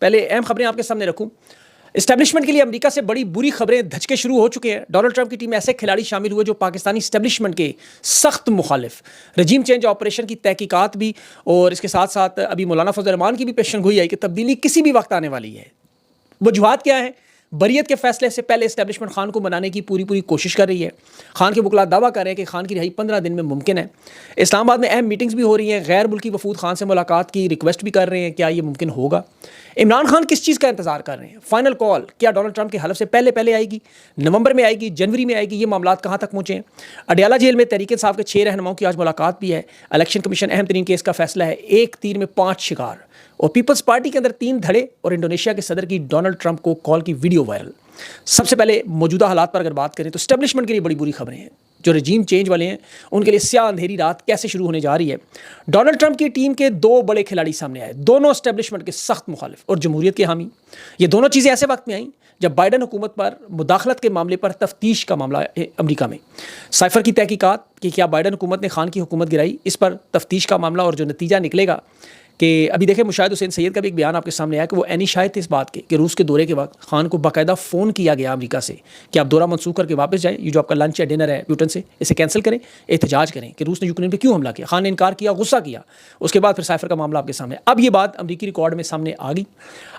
पहले अहम खबरें आपके सामने रखूं। इस्टेब्लिशमेंट के लिए अमेरिका से बड़ी बुरी खबरें धचके शुरू हो चुके हैं। डोनाल्ड ट्रंप की टीम में ऐसे खिलाड़ी शामिल हुए जो पाकिस्तानी इस्टेब्लिशमेंट के सख्त मुखालिफ। रजीम चेंज ऑपरेशन की तहकीकात भी, और इसके साथ साथ अभी मौलाना फजल रहमान की भी पेशेंगोई आई कि तब्दीली किसी भी वक्त आने वाली है। वजूहात क्या है? बरियत के फैसले से पहले इस्टेब्लिशमेंट खान को मनाने की पूरी कोशिश कर रही है। खान के वकला दावा कर रहे हैं कि खान की रिहाई 15 दिन में मुमकिन है। इस्लामाबाद में अहम मीटिंग्स भी हो रही हैं। गैर मुल्की वफूद खान से मुलाकात की रिक्वेस्ट भी कर रहे हैं। क्या ये मुमकिन होगा? इमरान खान किस चीज़ का इंतजार कर रहे हैं? फाइनल कॉल क्या डोनाल्ड ट्रंप के हलफ से पहले आएगी? नवंबर में आएगी? जनवरी में आएगी? ये मामला कहाँ तक पहुँचे हैं? अडयाला जेल में तहरीक इंसाफ के 6 रहनुमाओं की आज मुलाकात भी है। इलेक्शन कमीशन अहम तरीन केस का फैसला है। एक तीर में 5 शिकार। और पीपल्स पार्टी के अंदर 3 धड़े। और इंडोनेशिया के सदर की डोनाल्ड ट्रंप को कॉल की वीडियो वायरल। सबसे पहले मौजूदा हालात पर अगर बात करें तो एस्टेब्लिशमेंट के लिए बड़ी बुरी खबरें हैं। जो रजीम चेंज वाले हैं उनके लिए स्याह अंधेरी रात कैसे शुरू होने जा रही है। डोनाल्ड ट्रंप की टीम के 2 बड़े खिलाड़ी सामने आए, दोनों एस्टेब्लिशमेंट के सख्त मुखालिफ और जमहूरियत के हामी। ये दोनों चीज़ें ऐसे वक्त में आई जब बाइडन हुकूमत पर मुदाखलत के मामले पर तफ्तीश का मामला अमेरिका में। साइफर की तहकीकात कि क्या बाइडन हुकूमत ने खान की हुकूमत गिराई, इस पर तफ्तीश का मामला। और जो नतीजा निकलेगा कि अभी देखें, मुशाहिद हुसैन सैयद का भी एक बयान आपके सामने आया कि वो एनी शायद थे इस बात के कि रूस के दौरे के वक्त खान को बाकायदा फ़ोन किया गया अमेरिका से कि आप दौरा मनसूख करके वापस जाएं, ये जो आपका लंच या डिनर है ब्यूटन से, इसे कैंसिल करें, एहतजाज करें कि रूस ने यूक्रेन पे क्यों हमला किया। खान ने इनकार किया, गुस्सा किया। उसके बाद फिर साइफर का मामला आपके सामने। अब ये बात अमरीकी रिकॉर्ड में सामने आ गई।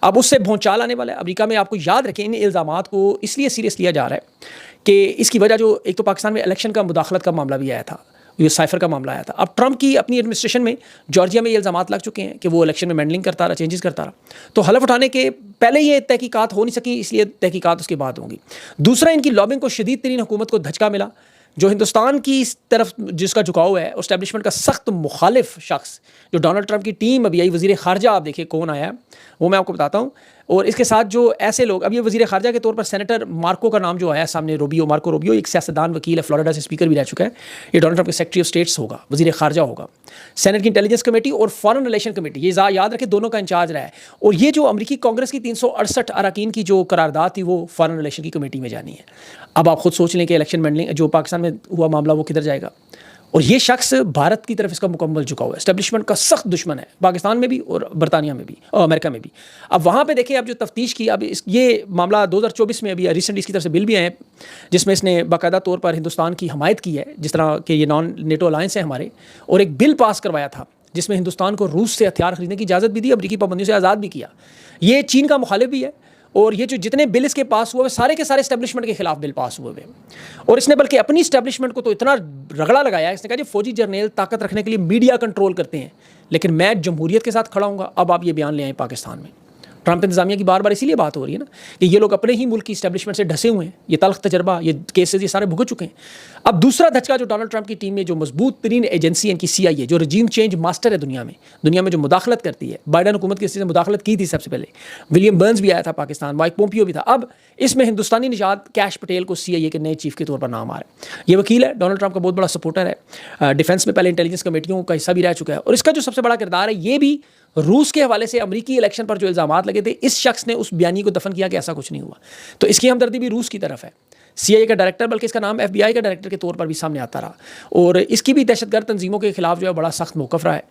अब उससे भौचाल आने वाला है अमरीका में। आपको याद रखें, इन इल्ज़ामात को इसलिए सीरियस लिया जा रहा है कि इसकी वजह जो एक तो पाकिस्तान में इलेक्शन का मुदाखलत का मामला भी आया था, ये साइफर का मामला आया था। अब ट्रंप की अपनी एडमिनिस्ट्रेशन में जॉर्जिया में ये इल्ज़ामात लग चुके हैं कि वो इलेक्शन में मैंडलिंग करता रहा, चेंजेस करता रहा। तो हलफ उठाने के पहले ये तहकीकात हो नहीं सकी, इसलिए तहकीकात उसके बाद होंगी। दूसरा, इनकी लॉबिंग को शदीद तरीन हुकूमत को धचका मिला। जो हिंदुस्तान की इस तरफ जिसका झुकाव है, एस्टेब्लिशमेंट का सख्त मुखालिफ शख्स जो डोनाल्ड ट्रंप की टीम अभी आई, वज़ीर ख़ारजा आप देखिए कौन आया है, वो मैं आपको बताता हूँ। और इसके साथ जो ऐसे लोग, अब ये वज़ीर ख़ारजा के तौर पर सेनेटर मार्को का नाम जो आया सामने, मार्को रूबियो, एक सियासतदान वकील है, फ्लोरिडा से स्पीकर भी रह चुका है। ये डोनाल्ड ट्रंप के सेक्रेटरी ऑफ स्टेट्स होगा, वज़ीर ख़ारजा होगा। सेनेट की इंटेलिजेंस कमेटी और फॉरेन रिलेशन कमेटी, ये याद रखें, दोनों का इंचार्ज रहा है। और ये जो अमरीकी कांग्रेस की 368 अरकान की जो करारदाद थी, वो फॉरेन रिलेशन की कमेटी में जानी है। अब आप खुद सोच लें कि इलेक्शन मैंडलिंग जो पाकिस्तान में हुआ मामला, वो किधर जाएगा। और ये शख्स भारत की तरफ इसका मुकम्मल झुकाव है, एस्टेब्लिशमेंट का सख्त दुश्मन है, पाकिस्तान में भी और बरतानिया में भी और अमेरिका में भी। अब वहाँ पे देखिए, अब जो तफ्तीश की, अब ये मामला 2024 में अभी रिसेंटली इसकी तरफ से बिल भी आए हैं जिसमें इसने बाकायदा तौर पर हिंदुस्तान की हमायत की है, जिस तरह के ये नॉन नेटो अलायंस है हमारे। और एक बिल पास करवाया था जिसमें हिंदुस्तान को रूस से हथियार खरीदने की इजाज़त भी दी, अमरीकी पाबंदियों से आज़ाद भी किया। ये चीन का मुखालिफ भी है। और ये जो जितने बिल इसके पास हुए सारे के सारे एस्टेब्लिशमेंट के खिलाफ बिल पास हुए हुए। और इसने बल्कि अपनी एस्टेब्लिशमेंट को तो इतना रगड़ा लगाया, इसने कहा जी फौजी जर्नल ताकत रखने के लिए मीडिया कंट्रोल करते हैं, लेकिन मैं जमहूरियत के साथ खड़ा हूँगा। अब आप ये बयान ले आए पाकिस्तान में। ट्रंप इंतजामिया की बार बार इसीलिए बात हो रही है ना कि ये लोग अपने ही मुल्क की एस्टेब्लिशमेंट से ढसे हुए हैं। ये तल्ख तजर्बा, ये केसेस, ये सारे भुगत चुके हैं। अब दूसरा धचका जो डोनाल्ड ट्रंप की टीम में जो मजबूत तरीन एजेंसी है इनकी, CIA, जो रजीम चेंज मास्टर है दुनिया में जो मुदाखलत करती है। बाइडन हुकूमत की से मुदाखलत की थी सबसे पहले, विलियम बर्न्स भी आया था पाकिस्तान, माइक पोम्पियो भी था। अब इसमें हिंदुस्तानी निजात कैश पटेल को CIA के नए चीफ के तौर पर नाम आ रहा है। ये वकील है, डोनाल्ड ट्रंप का बहुत बड़ा सपोर्टर है, डिफेंस में पहले इंटेलिजेंस कमेटियों का हिस्सा भी रह चुका है। और इसका जो सबसे बड़ा किरदार है, ये भी रूस के हवाले से अमरीकी इलेक्शन पर जो इल्ज़ामात लगे थे, इस शख्स ने उस बयानी को दफन किया कि ऐसा कुछ नहीं हुआ। तो इसकी हमदर्दी भी रूस की तरफ है। CIA का डायरेक्टर, बल्कि इसका नाम FBI का डायरेक्टर के तौर पर भी सामने आता रहा। और इसकी भी दहशतगर्द तंजीमों के खिलाफ जो है बड़ा सख्त मौक़िफ़ रहा है।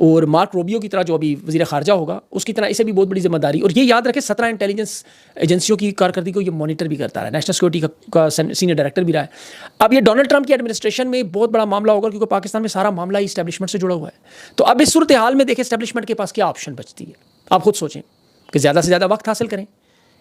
और मार्क रूबियो की तरह जो अभी वज़ीर ख़ारजा होगा, उसकी तरह इसे भी बहुत बड़ी जिम्मेदारी। और ये याद रखें, 17 इंटेलिजेंस एजेंसियों की कारकर्दगी को ये मॉनिटर भी करता है, नेशनल सिक्योरिटी का सीनियर डायरेक्टर भी रहा है। अब ये डोनाल्ड ट्रंप की एडमिनिस्ट्रेशन में बहुत बड़ा मामला होगा, क्योंकि पाकिस्तान में सारा मामला ही इस्टेब्लिशमेंट से जुड़ा हुआ है। तो अब इस सूरत हाल में देखें इस्टेब्लिशमेंट के पास क्या ऑप्शन बचती है। आप खुद सोचें कि ज़्यादा से ज़्यादा वक्त हासिल करें।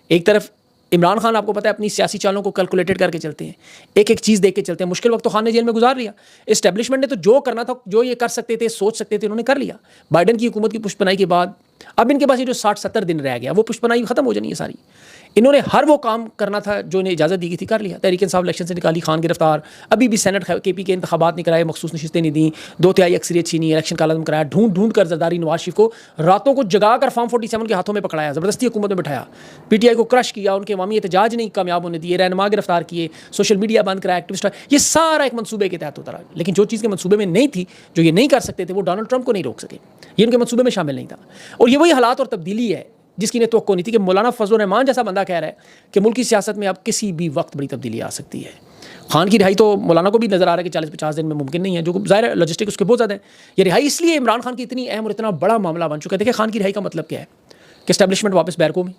एक तरफ इमरान खान, आपको पता है, अपनी सियासी चालों को कैलकुलेटेड करके चलते हैं, एक एक चीज़ देख के चलते हैं। मुश्किल वक्त तो खान ने जेल में गुजार लिया। इस्टेब्लिशमेंट ने तो जो करना था, जो ये कर सकते थे, सोच सकते थे, उन्होंने कर लिया। बाइडन की हुकूमत की पुष्पनाई के बाद अब इनके पास ये जो 60-70 दिन रह गया, वो पुष्पनाई खत्म हो जानी है सारी। इन्होंने हर वो काम करना था जो इन्हें इजाज़त दी गई थी, कर लिया। तहरीक इंसाफ इलेक्शन से निकाली, खान गिरफ्तार, अभी भी सेनेट KP के इंतखाबात नहीं कराए, मखसूस नशिस्तें नहीं दी, 2/3 अक्सरियत छीनी, इलेक्शन का आलम कराया, ढूंढ कर जरदारी नवाज शरीफ को रातों को जगाकर फॉर्म 47 के हाथों में पकड़ाया, ज़बरदस्ती हुकूमत में बिठाया, PTI को क्रश किया, उनके अवामी एहतजाज नहीं कामयाब होने दिए, रहनुमा गिरफ्तार किए, सोशल मीडिया बंद कराया, एक्टिविस्ट, ये सारा एक मनसूबे के तहत उतरा। लेकिन जो चीज़ के मनसूबे में नहीं थी, जो ये नहीं कर सकते थे, वो डोनाल्ड ट्रंप को नहीं रोक सके। ये उनके मनसूबे में शामिल नहीं था। और ये वही हालात और तब्दीली है जिसकी इन्हें तवक्को नहीं थी कि मौलाना फजल रहमान जैसा बंदा कह रहा है कि मुल्क की सियासत में अब किसी भी वक्त बड़ी तब्दीली आ सकती है। खान की रिहाई तो मौलाना को भी नज़र आ रहा है कि 40-50 दिन में मुमकिन नहीं है, जो ज़ाहिर है लॉजिस्टिक उसके बहुत ज़्यादा है। ये रिहाई इसलिए इमरान खान की इतनी अहम और इतना बड़ा मामला बन चुका है। देखिए खान की रिहाई का मतलब क्या है। कि एस्टैब्लिशमेंट वापस बैरकों में,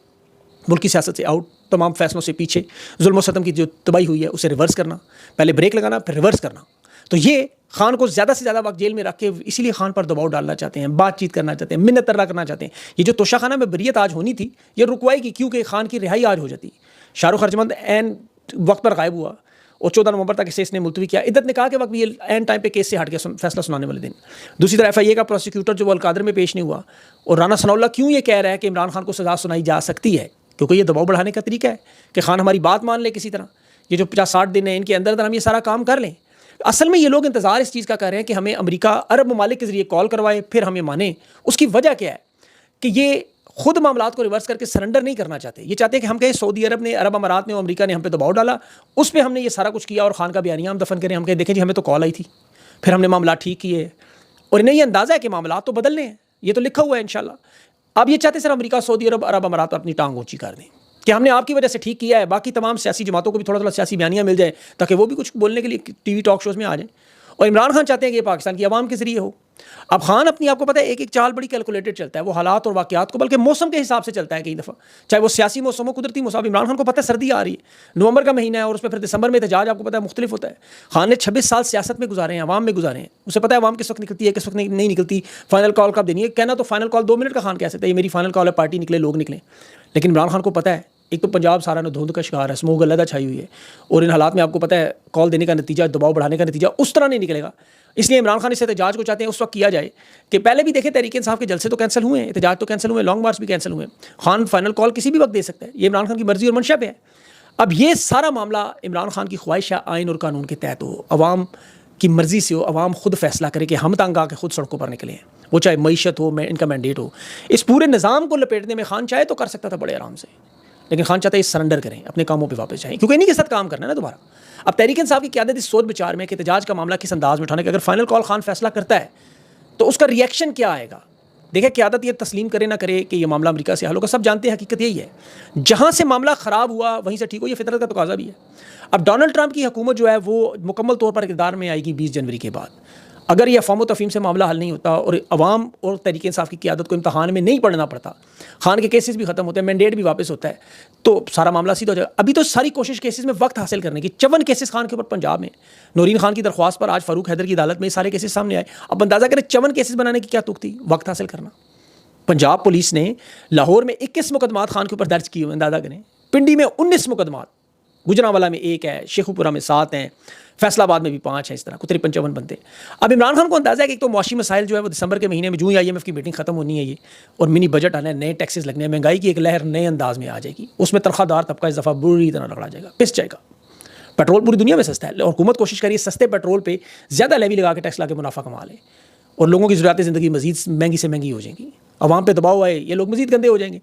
मुल्क की सियासत से आउट, तमाम फैसलों से पीछे, जुल्म सतम की जो तबाही हुई है उसे रिवर्स करना, पहले ब्रेक लगाना फिर रिवर्स करना। तो ये खान को ज़्यादा से ज़्यादा वक्त जेल में रख के इसीलिए खान पर दबाव डालना चाहते हैं, बातचीत करना चाहते हैं, मिन्नत तरला करना चाहते हैं। ये जो तोशाखाना में बरियत आज होनी थी ये रुकवाएगी, क्योंकि खान की रिहाई आज हो जाती। शाहरुख अर्जमंद एन वक्त पर गायब हुआ और 14 नवंबर तक केस ने मुलतवी किया। इद्दत निकाह के वक्त भी ये एन टाइम पे केस से हट गया फैसला सुनाने वाले दिन। दूसरी तरफ FIA का प्रोसिक्यूटर जो अलकादर में पेश नहीं हुआ, और राना सनाउल्लाह क्यों ये कह रहा है कि इमरान खान को सज़ा सुनाई जा सकती है, क्योंकि ये दबाव बढ़ाने का तरीका है कि खान हमारी बात मान ले किसी तरह। ये जो 50-60 दिन है इनके अंदर अंदर हम ये सारा काम कर लें। असल में ये लोग इंतज़ार इस चीज़ का कर रहे हैं कि हमें अमेरिका अरब ममालिक के ज़रिए कॉल करवाए फिर हमें माने। उसकी वजह क्या है कि ये खुद मामलात को रिवर्स करके सरेंडर नहीं करना चाहते। ये चाहते हैं कि हम कहें सऊदी अरब ने, अरब अमारात ने और अमेरिका ने हम पे दबाव डाला, उस पर हमने ये सारा कुछ किया और खान का बयानिया हम दफन करें। हम कहें देखें जी हमें तो कॉल आई थी, फिर हमने मामला ठीक किए, और इन्हें ये अंदाज़ा है कि मामला तो बदलने हैं, ये तो लिखा हुआ है इंशाल्लाह। अब ये चाहते सर अमेरिका, सऊदी अरब, अरब अमारात पर अपनी टांग ऊँची कर दें कि हमने आपकी वजह से ठीक किया है, बाकी तमाम सियासी जमातों को भी थोड़ा थोड़ा सियासी बयानिया मिल जाए ताकि वो भी कुछ बोलने के लिए TV टॉक शोज़ में आ जाएँ। और इमरान खान चाहते हैं कि ये पाकिस्तान की आवाम के ज़रिए हो। अब खान अपनी, आपको पता है, एक एक चाल बड़ी कैलकुलेटेड चलता है, वो हालात और वाक़यात को, बल्कि मौसम के हिसाब से चलता है कई दफ़ा, चाहे वो सियासी मौसम हो, कुदरती मौसम। इमरान खान को पता है सर्दी आ रही है, नवंबर का महीना है और उसमें फिर दिसंबर में एहतजाज, आपको पता है मुख्तलिफ होता है। खान ने 26 साल सियासत में गुजारे हैं, आवाम में गुजारे हैं, उसे पता है आवाम किस वक्त निकलती है, किस वक्त नहीं निकलती, फाइनल कॉल कब देनी है। कहना तो फाइनल कॉल 2 मिनट का खान कह सकता है, ये मेरी फाइनल कॉल है, पार्टी निकले, लोग निकले। लेकिन इमरान खान को पता है, एक तो पंजाब सारा न धुंध का शिकार है, स्मोक अलहदा छाई हुई है, और इन हालात में आपको पता है कॉल देने का नतीजा, दबाव बढ़ाने का नतीजा उस तरह नहीं निकलेगा। इसलिए इमरान खान इस एहतजाज को चाहते हैं उस वक्त किया जाए कि पहले भी देखें तहरीक इंसाफ के जलसे तो कैंसिल हुए हैं, एहतजाज तो कैंसिल हुए, लॉन्ग मार्च भी कैंसिल हुए। खान फाइनल कॉल किसी भी वक्त दे सकता है, ये इमरान खान की मर्जी और मंशा पे है। अब ये सारा मामला इमरान खान की ख्वाहिश है आइन और कानून के तहत हो, अवाम की मर्जी से हो, अवाम खुद फैसला करे कि हम तंग आके खुद सड़कों पर निकले हैं, वो चाहे मईशत हो, इनका मैंडेट हो। इस पूरे निज़ाम को लपेटने में खान चाहे तो कर सकता था बड़े आराम से, लेकिन खान चाहते हैं सरेंडर करें, अपने कामों पे वापस जाएं, क्योंकि इन्हीं के साथ काम करना है ना दोबारा। अब तहरीक इंसाफ की क़यादत इस सोच विचार में कि एहतजाज का मामला किस अंदाज में उठाने का, अगर फाइनल कॉल खान फैसला करता है तो उसका रिएक्शन क्या आएगा। देखिए क़यादत ये तस्लीम करे ना करे कि ये मामला अमेरिका से हल होगा, सब जानते हैं हकीकत यही है, जहाँ से मामला ख़राब हुआ वहीं से ठीक हो, ये फितरत का तकाज़ा भी है। अब डोनाल्ड ट्रंप की हुकूमत जो है वो मुकम्मल तौर पर इक़्तिदार में आएगी 20 जनवरी के बाद। अगर ये अफ़वाम व तफ़हीम से मामला हल नहीं होता और अवाम और तहरीक इंसाफ की क़यादत को इम्तहान में नहीं पढ़ना पड़ता, खान के केसेस भी ख़त्म होते हैं, मैंडेट भी वापस होता है, तो सारा मामला सीधा हो जाएगा। अभी तो सारी कोशिश केसेस में वक्त हासिल करने की, 54 केसेस खान के ऊपर पंजाब में, नूरीन खान की दरख्वास्त पर आज फ़ारूक हैदर की अदालत में सारे केसेस सामने आए। अब अंदाज़ा करें 54 केसेस बनाने की क्या तुक थी, वक्त हासिल करना। पंजाब पुलिस ने लाहौर में 21 मुकदमात खान के ऊपर दर्ज किए हुए, अंदाज़ा करें। पिंडी में 19 मुकदमात, गुजरांवाला में 1 है, शेखुपुरा में 7 हैं, फैसलाबाद में भी 5 हैं, इस तरह कुछ 53 बनते हैं। अब इमरान खान को अंदाज़ा है कि एक तो मुआशी मसाइल जो है वो दिसंबर के महीने में जो ही IMF की मीटिंग खत्म होनी है ये, और मिनी बजट आना है, नए टैक्सेस लगने हैं, महंगाई की एक लहर नए अंदाज में आ जाएगी, उसमें तनख्वाहदार तबका इस दफ़ा बुरी तरह रगड़ा जाएगा, पिस जाएगा। पेट्रोल पूरी दुनिया में सस्ता है और हुकूमत कोशिश करिए सस्ते पेट्रोल पर ज़्यादा लेवी लगा के टैक्स ला के मुनाफा कमा ले, और लोगों की ज़रूरत ज़िंदगी मज़ीद महंगी से महंगी हो जाएंगी, अवाम पे दबाव आए, ये लोग मज़ीद गंदे हो जाएंगे।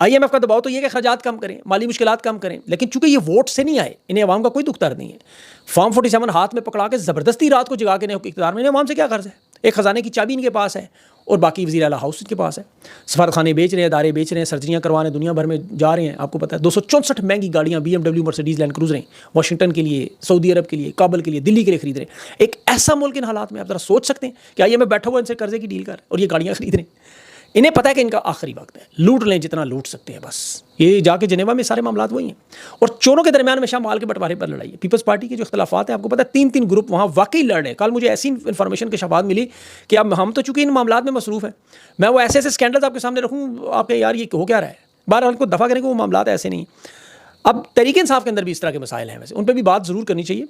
IMF का दबाव तो ये कि खर्चात कम करें, माली मुश्किलात कम करें, लेकिन चूंकि ये वोट से नहीं आए, इन्हें अवाम का कोई दुख दर्द नहीं है। फॉर्म 47 हाथ में पकड़ा के ज़बरदस्ती रात को जगा के इक़्तिदार में, अवाम से क्या कर्ज है। एक ख़जाने की चाबी इनके पास है और बाकी वज़ीर आला हाउस इनके पास है, सफारतखाने बेच रहे हैं, इदारे बेच रहे हैं, सर्जरियाँ करवाने दुनिया भर में जा रहे हैं। आपको पता है 264 महंगी गाड़ियाँ BMW मर्सिडीज़ लैंड क्रूज़रें वाशिंगटन के लिए, सऊदी अरब के लिए, काबुल के लिए, दिल्ली के लिए खरीद रहे हैं। एक ऐसा मुल्क इन हालात में आप ज़रा सोच सकते हैं कि IMF बैठा हुआ इनसे कर्जे की डील कर और ये गाड़ियाँ खरीद रहे हैं। इन्हें पता है कि इनका आखिरी वक्त है, लूट लें जितना लूट सकते हैं बस। ये जाके जनेवा में सारे मामलात वही हैं, और चोरों के दरमियान हमेशा माल के बंटवारे पर लड़ाई है। पीपल्स पार्टी के जो इख्तलाफात हैं, आपको पता है 3-3 ग्रुप वहाँ वाकई लड़ रहे हैं। कल मुझे ऐसी इन्फॉर्मेशन के शवाहद मिली कि अब हम तो चूँकि इन मामलात में मसरूफ़ हैं, मैं वो ऐसे स्कैंडल्स आपके सामने रखूँ, आपके यार ये हो क्या रहा है, बहरहाल को दफ़ा करें कि वो मामलात ऐसे नहीं। अब तहरीक इंसाफ के अंदर भी इस तरह के मसाइल हैं, वैसे उन पर भी बात ज़रूर करनी चाहिए।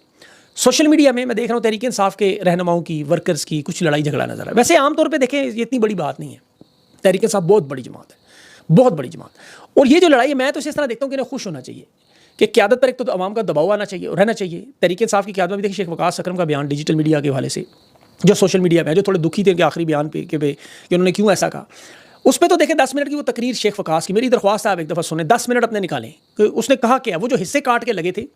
सोशल मीडिया में मैं देख रहा हूँ तहरीक इंसाफ के रहनुमाओं की, वर्कर्स की कुछ लड़ाई झगड़ा नजर है। वैसे आमतौर पर देखें ये इतनी बड़ी बात नहीं है, तहरीक इंसाफ बहुत बड़ी जमात है, बहुत बड़ी जमात, और ये जो लड़ाई है मैं तो इस तरह देखता हूँ कि इन्हें खुश होना चाहिए कि क़यादत पर एक तो अवाम का दबाव आना चाहिए और रहना चाहिए। तहरीक इंसाफ की क़यादत में देखिए शेख वकास अकरम का बयान डिजिटल मीडिया के हवाले से, जो सोशल मीडिया में जो थोड़े दुखी थे कि आखिरी बयान पे कि उन्होंने क्यों ऐसा कहा, उस पर तो देखें 10 मिनट की वो तकरीर शेख वकास की, मेरी दरख्वास्त है आप एक दफ़ा सुने, 10 मिनट अपने निकालें कि उसने कहा क्या, वो जो हिस्से काट के लगे थे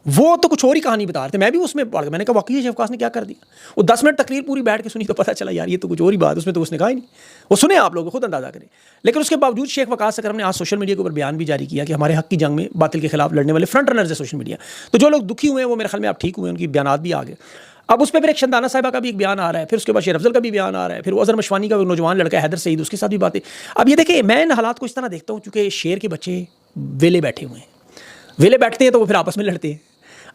वो तो कुछ और ही कहानी बता रहे थे। मैं भी उसमें पढ़ गया, मैंने कहा वाकई शेख वकास ने क्या कर दिया। वो 10 मिनट तकरीर पूरी बैठ के सुनी तो पता चला यार ये तो कुछ और ही बात, उसमें तो उसने कहा ही नहीं। वो सुने आप लोग खुद अंदाज़ा करें। लेकिन उसके बावजूद शेख वकास अकरम ने आज सोशल मीडिया के ऊपर बयान भी जारी किया कि हमारे हक की जंग में बातिल के खिलाफ लड़ने वाले फ्रंट रनर्स है सोशल मीडिया। तो जो लोग दुखी हुए हैं वो मेरे ख्याल में आप ठीक हुए, उनकी बयान भी आ गए। अब उस पर फिर एक शंदाना साहिबा का भी एक बयान आ रहा है, फिर उसके बाद शेर अफजल का भी बयान आ रहा है, फिर अजहर मशवानी का नौजवान लड़का हैदर सईद, उसके साथ भी बातें। अब ये देखिए, मैं इन हालात को इस तरह देखता हूँ, चूँकि शेर के बच्चे वेले बैठे हुए हैं, वेले बैठते हैं तो वो फिर आपस में लड़ते हैं।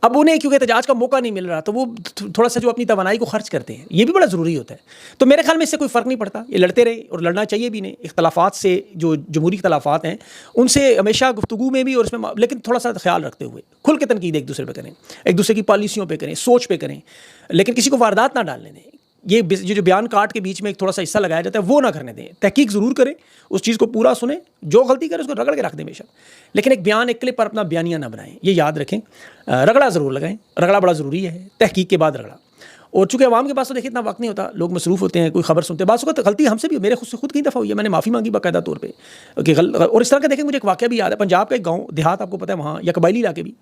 अब उन्हें क्योंकि एहतजाज का मौका नहीं मिल रहा, तो वो थोड़ा सा जो अपनी तवानाई को खर्च करते हैं, ये भी बड़ा ज़रूरी होता है। तो मेरे ख्याल में इससे कोई फ़र्क नहीं पड़ता, ये लड़ते रहे और लड़ना चाहिए भी नहीं। इख्तलाफात से, जो जमहूरी इख्तलाफात हैं, उनसे हमेशा गुफ्तगू में भी और इसमें, लेकिन थोड़ा सा ख्याल रखते हुए खुल के तनकीद एक दूसरे पे करें, एक दूसरे की पॉलिसियों पे करें, सोच पे करें, लेकिन किसी को वारदात ना डालने दें। ये जो बयान काट के बीच में एक थोड़ा सा हिस्सा लगाया जाता है, वो ना करने दें। तहकीक ज़रूर करें, उस चीज़ को पूरा सुने, जो गलती करे उसको रगड़ के रख दें बेशक, लेकिन एक बयान, एक क्लिप पर अपना बयानिया ना बनाएं, ये याद रखें। रगड़ा ज़रूर लगाएं, रगड़ा बड़ा ज़रूरी है, तहकीक के बाद रगड़ा। और चूँकि आवाम के पास तो देखिए इतना वक्त नहीं होता, लोग मसरूफ़ होते हैं, कोई खबर सुनते हैं, बात तो गलती हमसे भी, मेरे खुद कई दफ़ा हुई है, मैंने माफ़ी मांगी बाकायदा तौर पे कि और इस तरह का देखें, मुझे एक वाक़या भी याद है। पंजाब का एक गाँव देहात, आपको पता है, वहाँ या कबायली इलाके भी,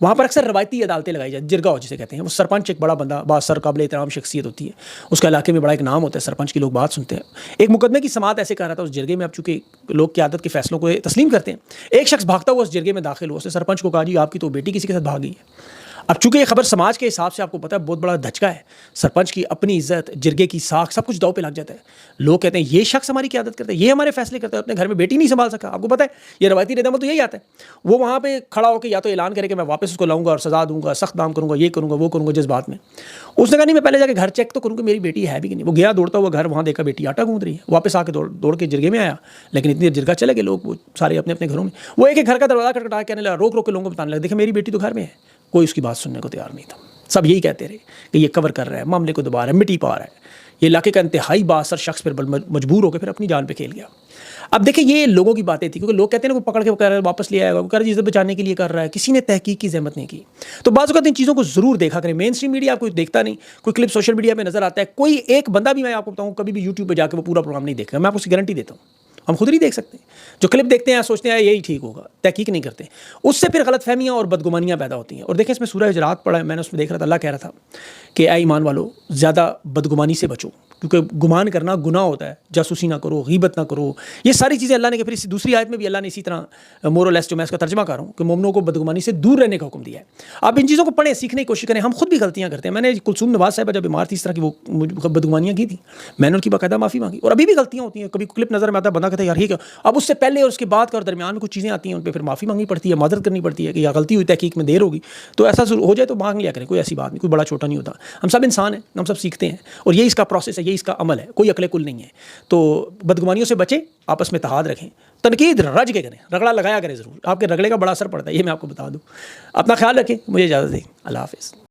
वहाँ पर अक्सर रवायती अदालतें लगाई जाती, जिरगाव जिसे कहते हैं। वो सरपंच एक बड़ा बंदा, बासर काबिल एहतराम शख्सियत होती है, उसका इलाके में बड़ा एक नाम होता है, सरपंच की लोग बात सुनते हैं। एक मुकदमे की समात ऐसे कर रहा था उस जिरगे में। अब चूँकि लोग की आदत के फैसलों को तस्लीम करते हैं, एक शख्स भागता हुआ उस जिरगे में दाखिल हुआ, उसने सरपंच को कहा, जी आपकी तो बेटी किसी के साथ भाग गई है। अब चूंकि ये खबर समाज के हिसाब से, आपको पता है, बहुत बड़ा धचका है। सरपंच की अपनी इज्जत, जिरगे की साख, सब कुछ दांव पे लग जाता है। लोग कहते हैं ये शख्स हमारी क़यादत करता है, ये हमारे फैसले करता है, अपने घर में बेटी नहीं संभाल सका। आपको पता है ये रवायती रद्द-ए-अमल तो यही आता है। वो वहाँ पे खड़ा होकर या तो ऐलान करे कि मैं वापस उसको लाऊंगा और सजा दूंगा, सख्त नाम करूंगा, ये करूंगा, वो करूंगा, जिस बात में उसने कहा नहीं, मैं पहले जाकर घर चेक तो करूँगा मेरी बेटी है भी कि नहीं। वो गया दौड़ता हुआ घर, वहाँ देखा बेटी आटा गूंद रही है, वापस आके दौड़ के जिरगे में आया, लेकिन इतनी जिरगा चले गए लोग, वो सारे अपने अपने घरों में। वो एक घर का दरवाजा खटखटा कहने लगा, रोक रोक के लोगों को बताने लगा, देखिए मेरी बेटी तो घर में है। कोई उसकी बात सुनने को तैयार नहीं था। सब यही कहते रहे कि ये कवर कर रहा है, मामले को दबा रहा है, मिट्टी पा रहा है। ये इलाके का इंतहाई बासर शख्स फिर मजबूर होकर फिर अपनी जान पे खेल गया। अब देखिए ये लोगों की बातें थी, क्योंकि लोग कहते हैं ना, वो पकड़ के कह रहा है वापस ले आएगा, वो कह रहा है इज्जत बचाने के लिए कर रहा है, किसी ने तहकीक की जहमत नहीं की। तो बाज़ औक़ात इन चीज़ों को ज़रूर देखा करें। मेन स्ट्रीम मीडिया कोई देखता नहीं, कोई क्लिप सोशल मीडिया में नजर आता है, कोई एक बंदा भी, मैं आपको बताऊँ, कभी भी यूट्यूब पर जाकर वो पूरा प्रोग्राम नहीं देखेगा, मैं आपको उसकी गारंटी देता हूँ। हम खुद नहीं देख सकते, जो क्लिप देखते हैं सोचते हैं यही ठीक होगा, तहकीक नहीं करते, उससे फिर गलतफहमियाँ और बदगुमानियाँ पैदा होती हैं। और देखिए इसमें सूरह हुजरात पढ़ा है मैंने, उसमें देख रहा था, अल्लाह कह रहा था कि ऐ ईमान वालो, ज़्यादा बदगुमानी से बचो, क्योंकि गुमान करना गुनाह होता है। जासूसी ना करो, गीबत ना करो, ये सारी चीज़ें अल्लाह ने, फिर इस दूसरी आयत में भी अल्लाह ने इसी तरह मोरलेस, जो मैं इसका तर्जमा कर रहा हूँ, कि मोमिनों को बदगुमानी से दूर रहने का हुक्म दिया है। आप इन चीज़ों को पढ़ें, सीखने की कोशिश करें। हम खुद भी गलतियाँ करते हैं। मैंने कुलसूम नवाज साहिबा जब बीमार थी, इस तरह की वो बदगुमानियाँ की थी, मैंने उनकी बाकायदा माफ़ी मांगी। और अभी भी गलतियाँ होती हैं, कभी क्लिप नज़र में आता है, बंदा कहता है यार ये क्या। अब उससे पहले और उसके बाद का और दरमियान में कुछ चीज़ें आती हैं, उन पर फिर माफ़ी मांगनी पड़ती है, मदद करनी पड़ती है कि यह गलती हुई, तहकीक में देर होगी, तो ऐसा हो जाए तो मांग लिया करें, कोई ऐसी बात नहीं, कोई बड़ा छोटा नहीं होता। हम सब इंसान हैं, हम सब सीखते हैं, और यही इसका प्रोसेस है, यही इसका अमल है, कोई अकले कुल नहीं है। तो बदगुमानियों से बचें, आपस में इत्तेहाद रखें, तनकीद रज के करें, रगड़ा लगाया करें ज़रूर। आपके रगड़े का बड़ा असर पड़ता है, ये मैं आपको बता दूँ। अपना ख्याल रखें, मुझे इजाज़त दें, अल्लाह हाफ़िज़।